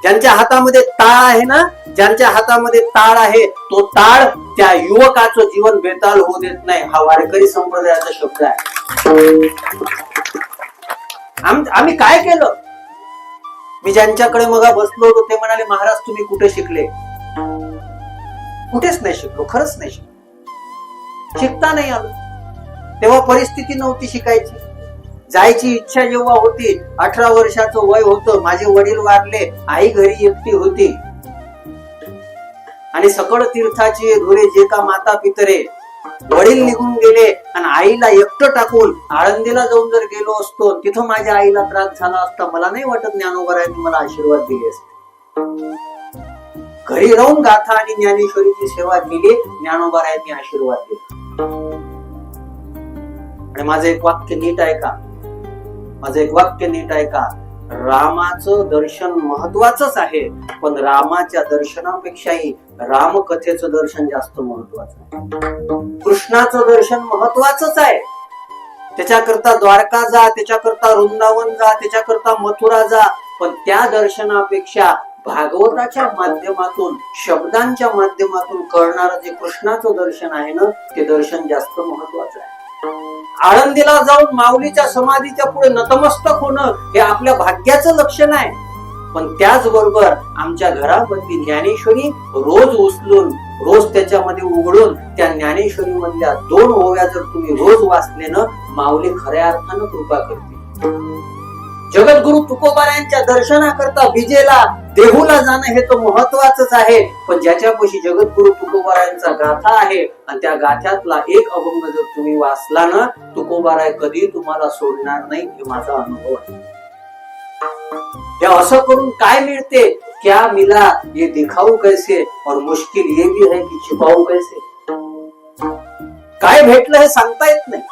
ज्यांच्या हातामध्ये ताळ आहे ना, ज्यांच्या हातामध्ये ताळ आहे, तो ताळ त्या युवकाचं जीवन बेताल होऊ देत नाही. हा वारकरी संप्रदायाचा शब्द आहे. आम्ही काय केलं? मी ज्यांच्याकडे मग बसलो होतो ते म्हणाले, महाराज तुम्ही कुठे शिकले? कुठेच नाही शिकलो, खरंच नाही शिकलो, शिकता नाही आलो. तेव्हा परिस्थिती नव्हती शिकायची. जायची इच्छा जेव्हा होती, 18 वर्षाचं वय होतं, माझे वडील वारले, आई घरी एकटी होती आणि सकळ तीर्थाची धुरे जे का माता पितरे, वडील निघून गेले आणि आईला एकटं टाकून आळंदीला जाऊन जर गेलो असतो, तिथं माझ्या आईला त्रास झाला असता, मला नाही वाटत ज्ञानोबरायांनी मला आशीर्वाद दिले असते. घरी राहून गाथा आणि ज्ञानेश्वरीची सेवा केली, ज्ञानोबरायांनी आशीर्वाद दिला. आणि माझं एक वाक्य नीट ऐका, माझं एक वाक्य नीट ऐका. रामाचं दर्शन महत्वाचंच आहे, पण रामाच्या दर्शनापेक्षाही रामकथेचं दर्शन जास्त महत्वाचं आहे. कृष्णाचं दर्शन महत्वाचंच आहे, त्याच्याकरता द्वारका जा, त्याच्याकरता वृंदावन जा, त्याच्याकरता मथुरा जा, पण त्या दर्शनापेक्षा भागवताच्या माध्यमातून, शब्दांच्या माध्यमातून कळणारं जे कृष्णाचं दर्शन आहे ना, ते दर्शन जास्त महत्वाचं आहे. आळंदीला जाऊन माऊलीच्या समाधीच्या पुढे नतमस्तक होणं हे आपल्या भाग्याचं लक्षण आहे, पण त्याचबरोबर आमच्या घरामधली ज्ञानेश्वरी रोज उचलून, रोज त्याच्यामध्ये उघडून त्या ज्ञानेश्वरी मधल्या 2 ओव्या जर तुम्ही रोज वाचले ना, माऊली खऱ्या अर्थानं कृपा करते. जगद्गुरु तुकोबारायांच्या दर्शनाकरता विजेला, देहूला जाणं हे तर महत्वाचंच आहे, पण ज्याच्यापाशी जगद्गुरु तुकोबारायांचा गाथा आहे आणि त्या गाथ्यातला एक अभंग जर तुम्ही वाचला ना, तुकोबाराय कधी तुम्हाला सोडणार नाही, हे माझा अनुभव आहे. हे असं करून काय मिळते? क्या मिला ये दिखाऊ कैसे और मुश्किल ये भी है कि छिपाऊ कैसे. काय भेटलं हे सांगता येत नाही.